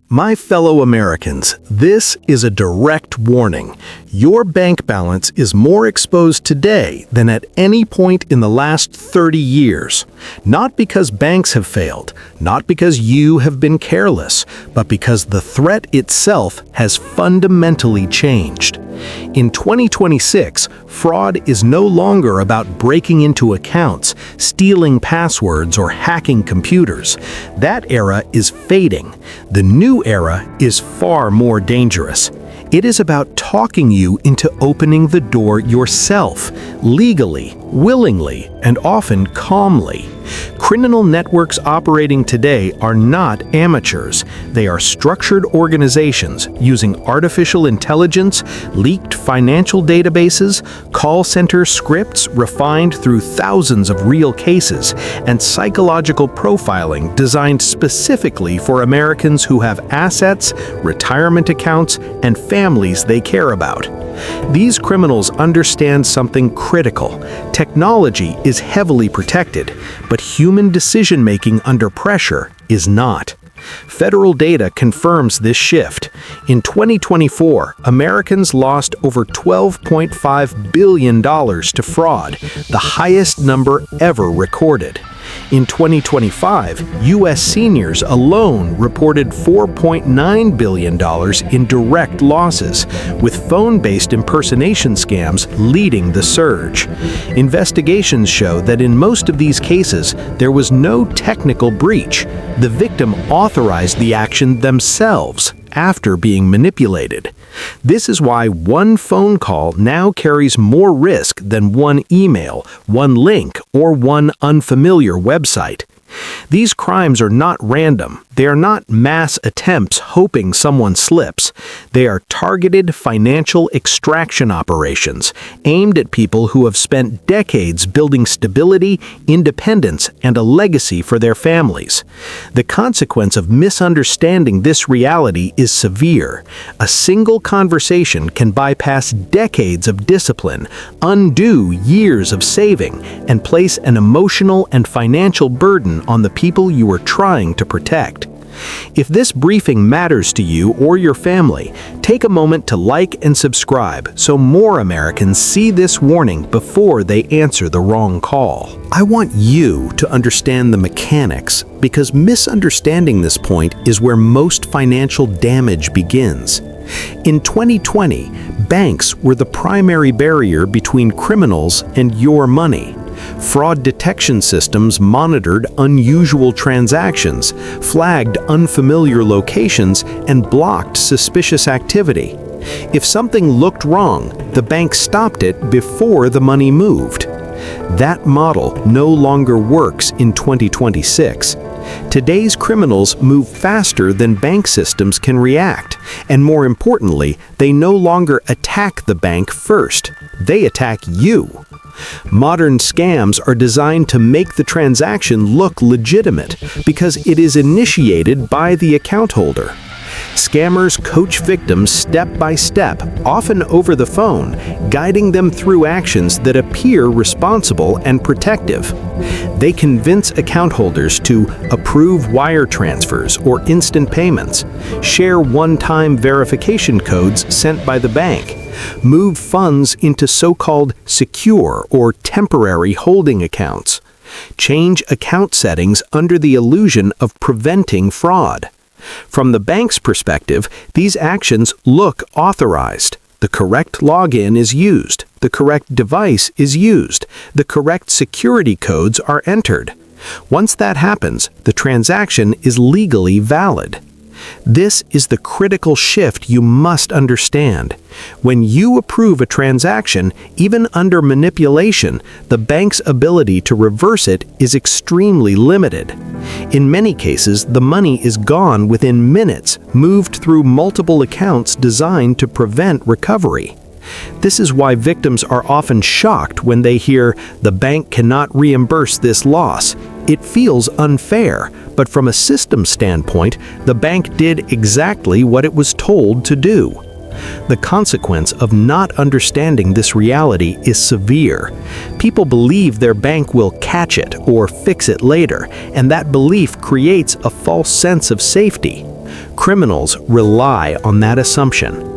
My fellow Americans, this is a direct warning. Your bank balance is more exposed today than at any point in the last 30 years. Not because banks have failed, not because you have been careless, but because the threat itself has fundamentally changed. In 2026, fraud is no longer about breaking into accounts, stealing passwords, or hacking computers. That era is fading. The new era is far more dangerous. It is about talking you into opening the door yourself, legally, willingly, and often calmly. Criminal networks operating today are not amateurs. They are structured organizations using artificial intelligence, leaked financial databases, call center scripts refined through thousands of real cases, and psychological profiling designed specifically for Americans who have assets, retirement accounts, and families they care about. These criminals understand something critical. Technology is heavily protected, but human decision-making under pressure is not. Federal data confirms this shift. In 2024, Americans lost over $12.5 billion to fraud, the highest number ever recorded. In 2025, U.S. seniors alone reported $4.9 billion in direct losses, with phone-based impersonation scams leading the surge. Investigations show that in most of these cases, there was no technical breach. The victim authorized the action themselves after being manipulated. This is why one phone call now carries more risk than one email, one link, or one unfamiliar website. These crimes are not random. They are not mass attempts hoping someone slips. They are targeted financial extraction operations aimed at people who have spent decades building stability, independence, and a legacy for their families. The consequence of misunderstanding this reality is severe. A single conversation can bypass decades of discipline, undo years of saving, and place an emotional and financial burden on the people you are trying to protect. If this briefing matters to you or your family, take a moment to like and subscribe so more Americans see this warning before they answer the wrong call. I want you to understand the mechanics, because misunderstanding this point is where most financial damage begins. In 2020, banks were the primary barrier between criminals and your money. Fraud detection systems monitored unusual transactions, flagged unfamiliar locations, and blocked suspicious activity. If something looked wrong, the bank stopped it before the money moved. That model no longer works in 2026. Today's criminals move faster than bank systems can react, and more importantly, they no longer attack the bank first. They attack you. Modern scams are designed to make the transaction look legitimate because it is initiated by the account holder. Scammers coach victims step by step, often over the phone, guiding them through actions that appear responsible and protective. They convince account holders to approve wire transfers or instant payments, share one-time verification codes sent by the bank, move funds into so-called secure or temporary holding accounts, change account settings under the illusion of preventing fraud. From the bank's perspective, these actions look authorized. The correct login is used, the correct device is used, the correct security codes are entered. Once that happens, the transaction is legally valid. This is the critical shift you must understand. When you approve a transaction, even under manipulation, the bank's ability to reverse it is extremely limited. In many cases, the money is gone within minutes, moved through multiple accounts designed to prevent recovery. This is why victims are often shocked when they hear, "The bank cannot reimburse this loss." It feels unfair, but from a system standpoint, the bank did exactly what it was told to do. The consequence of not understanding this reality is severe. People believe their bank will catch it or fix it later, and that belief creates a false sense of safety. Criminals rely on that assumption.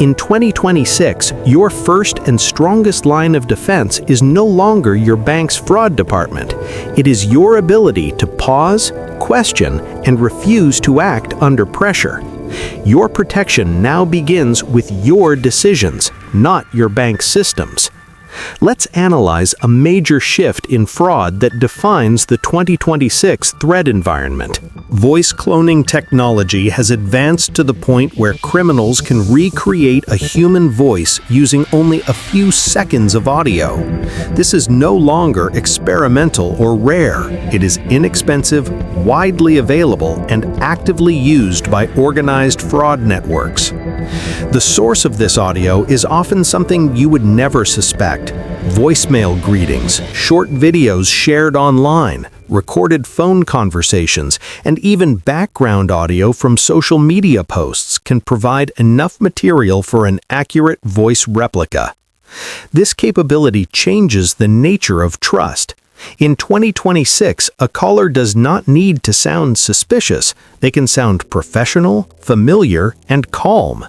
In 2026, your first and strongest line of defense is no longer your bank's fraud department. It is your ability to pause, question, and refuse to act under pressure. Your protection now begins with your decisions, not your bank's systems. Let's analyze a major shift in fraud that defines the 2026 threat environment. Voice cloning technology has advanced to the point where criminals can recreate a human voice using only a few seconds of audio. This is no longer experimental or rare. It is inexpensive, widely available, and actively used by organized fraud networks. The source of this audio is often something you would never suspect. Voicemail greetings, short videos shared online, recorded phone conversations, and even background audio from social media posts can provide enough material for an accurate voice replica. This capability changes the nature of trust. In 2026, a caller does not need to sound suspicious. They can sound professional, familiar, and calm.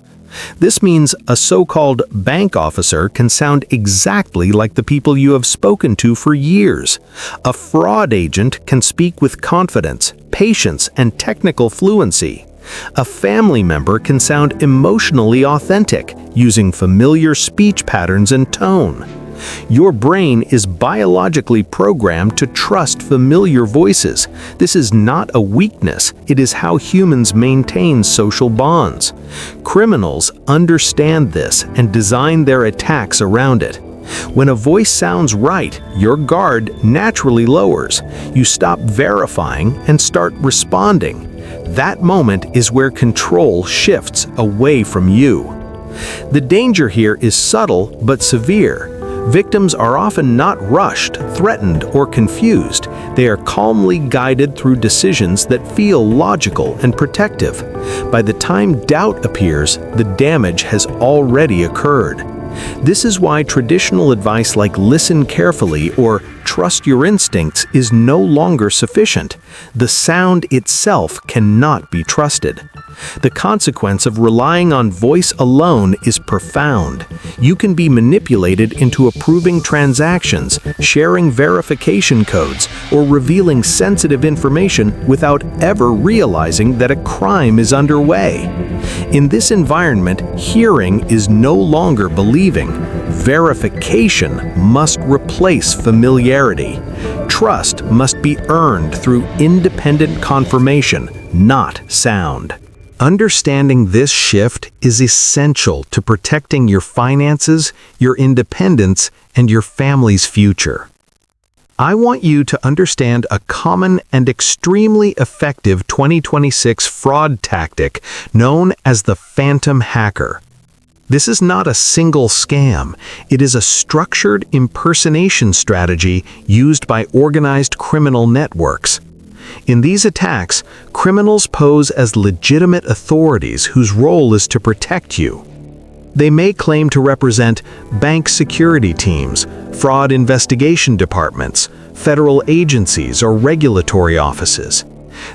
This means a so-called bank officer can sound exactly like the people you have spoken to for years. A fraud agent can speak with confidence, patience, and technical fluency. A family member can sound emotionally authentic, using familiar speech patterns and tone. Your brain is biologically programmed to trust familiar voices. This is not a weakness, it is how humans maintain social bonds. Criminals understand this and design their attacks around it. When a voice sounds right, your guard naturally lowers. You stop verifying and start responding. That moment is where control shifts away from you. The danger here is subtle but severe. Victims are often not rushed, threatened, or confused. They are calmly guided through decisions that feel logical and protective. By the time doubt appears, the damage has already occurred. This is why traditional advice like listen carefully or trust your instincts is no longer sufficient. The sound itself cannot be trusted. The consequence of relying on voice alone is profound. You can be manipulated into approving transactions, sharing verification codes, or revealing sensitive information without ever realizing that a crime is underway. In this environment, hearing is no longer believing. Verification must replace familiarity. Trust must be earned through independent confirmation, not sound. Understanding this shift is essential to protecting your finances, your independence, and your family's future. I want you to understand a common and extremely effective 2026 fraud tactic known as the phantom hacker. This is not a single scam. It is a structured impersonation strategy used by organized criminal networks. In these attacks, criminals pose as legitimate authorities whose role is to protect you. They may claim to represent bank security teams, fraud investigation departments, federal agencies, or regulatory offices.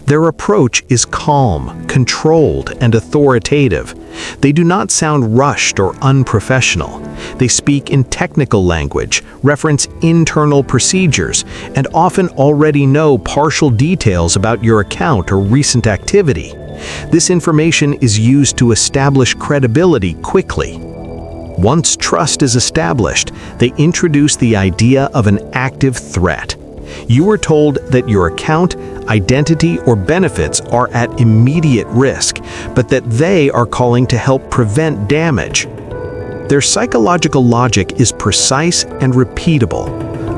Their approach is calm, controlled, and authoritative. They do not sound rushed or unprofessional. They speak in technical language, reference internal procedures, and often already know partial details about your account or recent activity. This information is used to establish credibility quickly. Once trust is established, they introduce the idea of an active threat. You are told that your account, identity, or benefits are at immediate risk, but that they are calling to help prevent damage. Their psychological logic is precise and repeatable.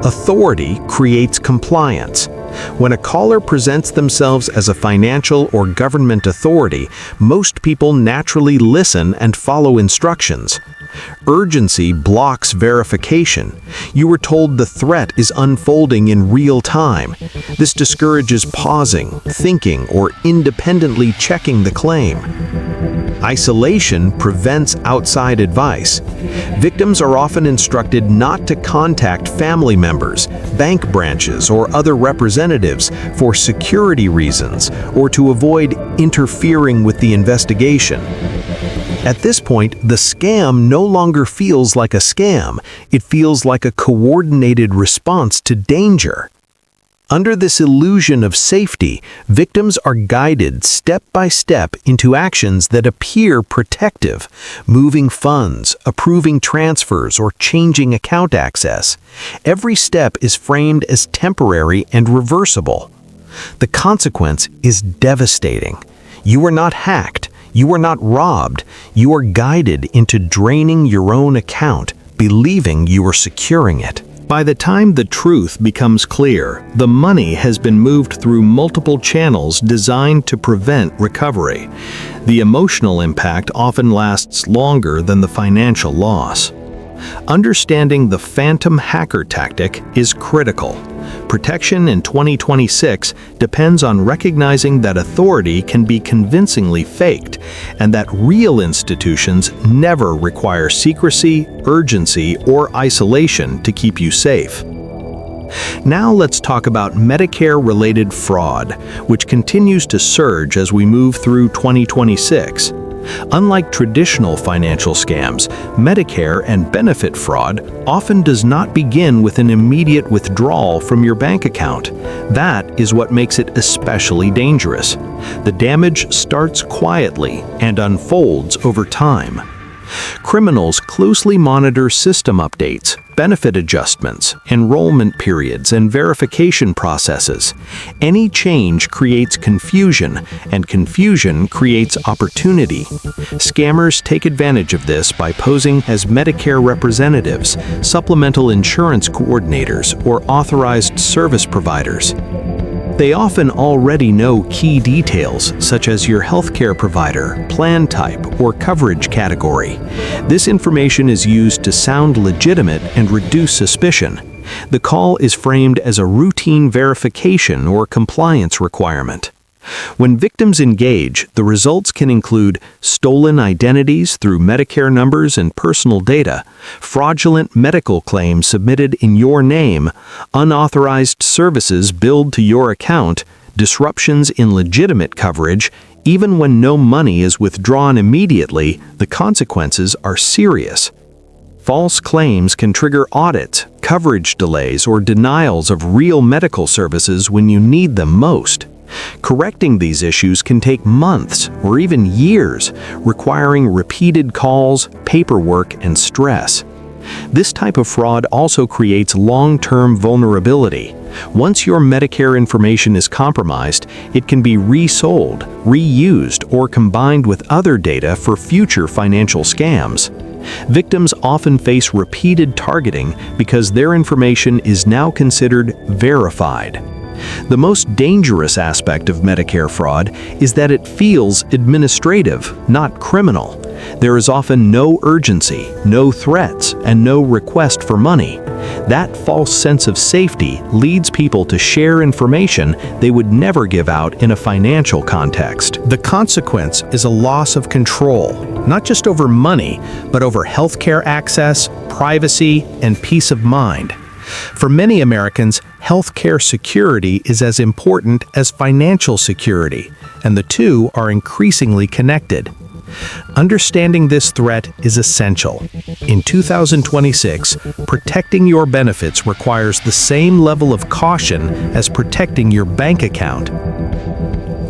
Authority creates compliance. When a caller presents themselves as a financial or government authority, most people naturally listen and follow instructions. Urgency blocks verification. You were told the threat is unfolding in real time. This discourages pausing, thinking, or independently checking the claim. Isolation prevents outside advice. Victims are often instructed not to contact family members, bank branches, or other representatives for security reasons or to avoid interfering with the investigation. At this point, the scam no longer feels like a scam. It feels like a coordinated response to danger. Under this illusion of safety, victims are guided step by step into actions that appear protective, moving funds, approving transfers, or changing account access. Every step is framed as temporary and reversible. The consequence is devastating. You are not hacked. You are not robbed. You are guided into draining your own account, believing you are securing it. By the time the truth becomes clear, the money has been moved through multiple channels designed to prevent recovery. The emotional impact often lasts longer than the financial loss. Understanding the phantom hacker tactic is critical. Protection in 2026 depends on recognizing that authority can be convincingly faked and that real institutions never require secrecy, urgency, or isolation to keep you safe. Now let's talk about Medicare-related fraud, which continues to surge as we move through 2026. Unlike traditional financial scams, Medicare and benefit fraud often does not begin with an immediate withdrawal from your bank account. That is what makes it especially dangerous. The damage starts quietly and unfolds over time. Criminals closely monitor system updates, benefit adjustments, enrollment periods, and verification processes. Any change creates confusion, and confusion creates opportunity. Scammers take advantage of this by posing as Medicare representatives, supplemental insurance coordinators, or authorized service providers. They often already know key details, such as your healthcare provider, plan type, or coverage category. This information is used to sound legitimate and reduce suspicion. The call is framed as a routine verification or compliance requirement. When victims engage, the results can include stolen identities through Medicare numbers and personal data, fraudulent medical claims submitted in your name, unauthorized services billed to your account, disruptions in legitimate coverage. Even when no money is withdrawn immediately, the consequences are serious. False claims can trigger audits, coverage delays, or denials of real medical services when you need them most. Correcting these issues can take months or even years, requiring repeated calls, paperwork, and stress. This type of fraud also creates long-term vulnerability. Once your Medicare information is compromised, it can be resold, reused, or combined with other data for future financial scams. Victims often face repeated targeting because their information is now considered verified. The most dangerous aspect of Medicare fraud is that it feels administrative, not criminal. There is often no urgency, no threats, and no request for money. That false sense of safety leads people to share information they would never give out in a financial context. The consequence is a loss of control, not just over money, but over healthcare access, privacy, and peace of mind. For many Americans, healthcare security is as important as financial security, and the two are increasingly connected. Understanding this threat is essential. In 2026, protecting your benefits requires the same level of caution as protecting your bank account.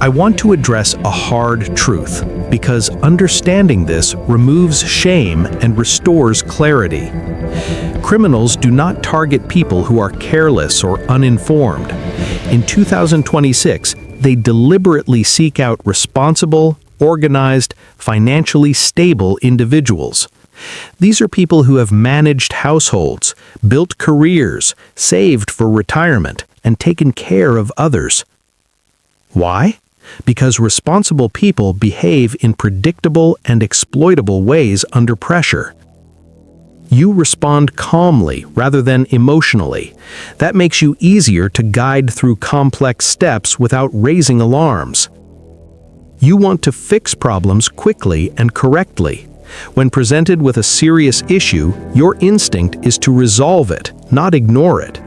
I want to address a hard truth, because understanding this removes shame and restores clarity. Criminals do not target people who are careless or uninformed. In 2026, they deliberately seek out responsible, organized, financially stable individuals. These are people who have managed households, built careers, saved for retirement, and taken care of others. Why? Because responsible people behave in predictable and exploitable ways under pressure. You respond calmly rather than emotionally. That makes you easier to guide through complex steps without raising alarms. You want to fix problems quickly and correctly. When presented with a serious issue, your instinct is to resolve it, not ignore it.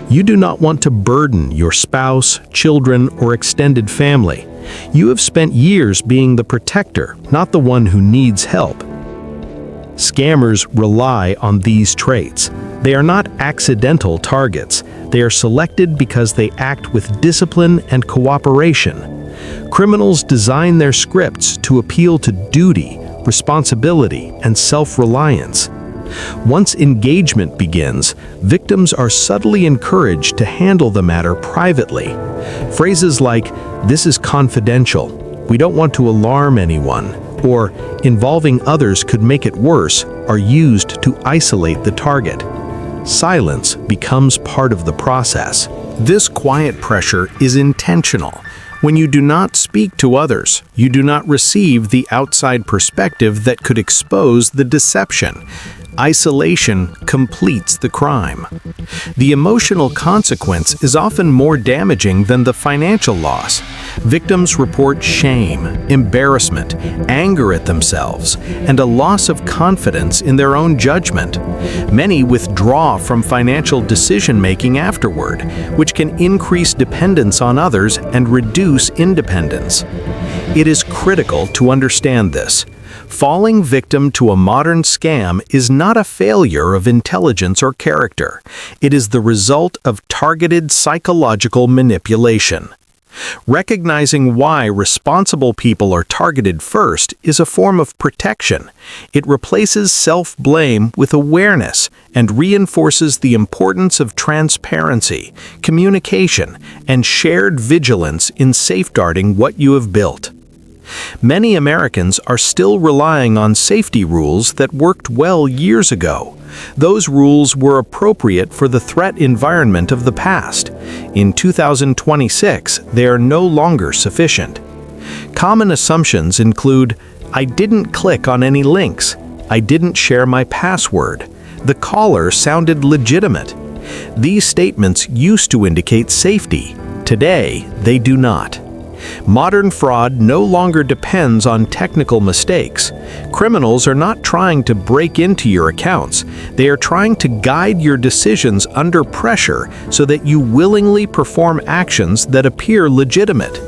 You do not want to burden your spouse, children, or extended family. You have spent years being the protector, not the one who needs help. Scammers rely on these traits. They are not accidental targets. They are selected because they act with discipline and cooperation. Criminals design their scripts to appeal to duty, responsibility, and self-reliance. Once engagement begins, victims are subtly encouraged to handle the matter privately. Phrases like, "This is confidential," "We don't want to alarm anyone," or "Involving others could make it worse," are used to isolate the target. Silence becomes part of the process. This quiet pressure is intentional. When you do not speak to others, you do not receive the outside perspective that could expose the deception. Isolation completes the crime. The emotional consequence is often more damaging than the financial loss. Victims report shame, embarrassment, anger at themselves, and a loss of confidence in their own judgment. Many withdraw from financial decision-making afterward, which can increase dependence on others and reduce independence. It is critical to understand this. Falling victim to a modern scam is not a failure of intelligence or character. It is the result of targeted psychological manipulation. Recognizing why responsible people are targeted first is a form of protection. It replaces self-blame with awareness and reinforces the importance of transparency, communication, and shared vigilance in safeguarding what you have built. Many Americans are still relying on safety rules that worked well years ago. Those rules were appropriate for the threat environment of the past. In 2026, they are no longer sufficient. Common assumptions include, "I didn't click on any links," "I didn't share my password," "The caller sounded legitimate." These statements used to indicate safety. Today, they do not. Modern fraud no longer depends on technical mistakes. Criminals are not trying to break into your accounts. They are trying to guide your decisions under pressure so that you willingly perform actions that appear legitimate.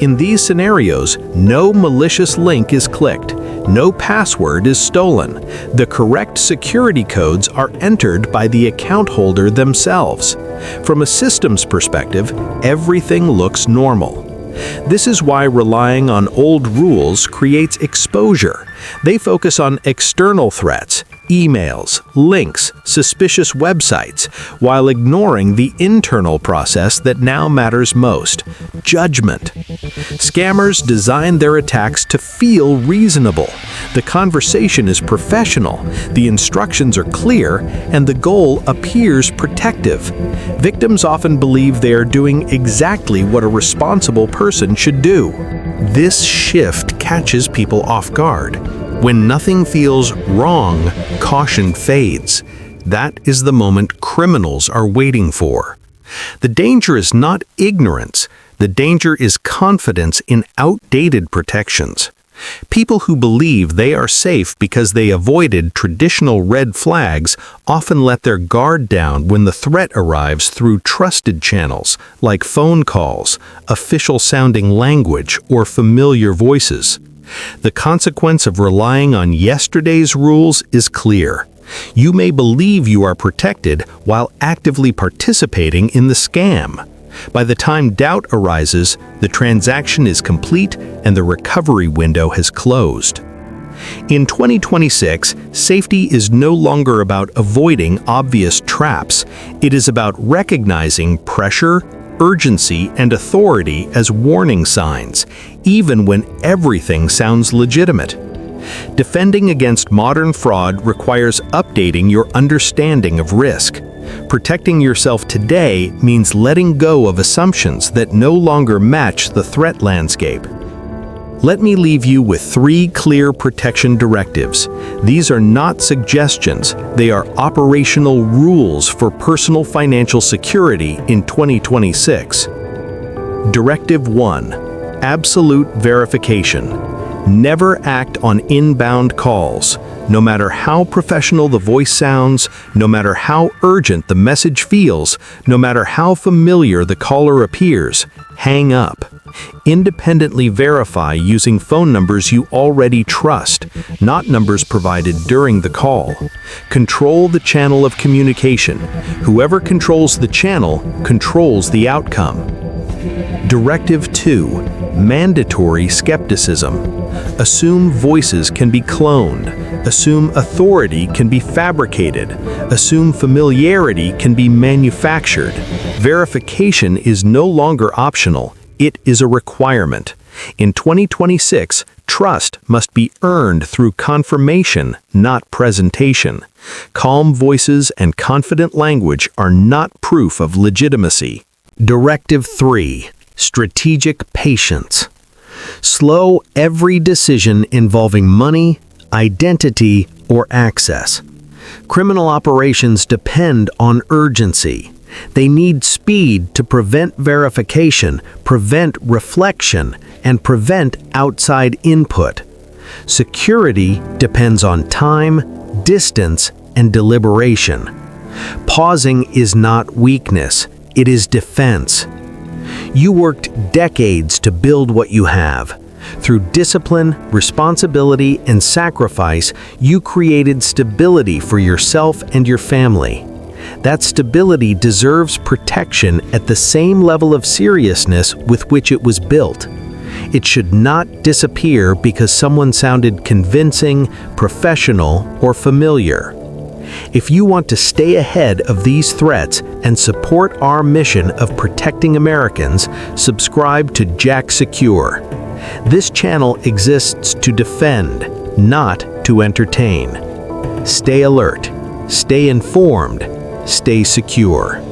In these scenarios, no malicious link is clicked. No password is stolen. The correct security codes are entered by the account holder themselves. From a systems perspective, everything looks normal. This is why relying on old rules creates exposure. They focus on external threats, emails, links, suspicious websites, while ignoring the internal process that now matters most: judgment. Scammers design their attacks to feel reasonable. The conversation is professional, the instructions are clear, and the goal appears protective. Victims often believe they are doing exactly what a responsible person should do. This shift catches people off guard. When nothing feels wrong, caution fades. That is the moment criminals are waiting for. The danger is not ignorance. The danger is confidence in outdated protections. People who believe they are safe because they avoided traditional red flags often let their guard down when the threat arrives through trusted channels like phone calls, official-sounding language, or familiar voices. The consequence of relying on yesterday's rules is clear. You may believe you are protected while actively participating in the scam. By the time doubt arises, the transaction is complete and the recovery window has closed. In 2026, safety is no longer about avoiding obvious traps. It is about recognizing pressure, urgency, and authority as warning signs, even when everything sounds legitimate. Defending against modern fraud requires updating your understanding of risk. Protecting yourself today means letting go of assumptions that no longer match the threat landscape. Let me leave you with 3 clear protection directives. These are not suggestions, they are operational rules for personal financial security in 2026. Directive 1. Absolute verification. Never act on inbound calls. No matter how professional the voice sounds, no matter how urgent the message feels, no matter how familiar the caller appears, hang up. Independently verify using phone numbers you already trust, not numbers provided during the call. Control the channel of communication. Whoever controls the channel controls the outcome. Directive 2. Mandatory skepticism. Assume voices can be cloned. Assume authority can be fabricated. Assume familiarity can be manufactured. Verification is no longer optional. It is a requirement. In 2026, trust must be earned through confirmation, not presentation. Calm voices and confident language are not proof of legitimacy. Directive 3. Strategic patience. Slow every decision involving money, identity, or access. Criminal operations depend on urgency. They need speed to prevent verification, prevent reflection, and prevent outside input. Security depends on time, distance, and deliberation. Pausing is not weakness, it is defense. You worked decades to build what you have. Through discipline, responsibility, and sacrifice, you created stability for yourself and your family. That stability deserves protection at the same level of seriousness with which it was built. It should not disappear because someone sounded convincing, professional, or familiar. If you want to stay ahead of these threats and support our mission of protecting Americans, subscribe to Jack Secure. This channel exists to defend, not to entertain. Stay alert, stay informed, stay secure.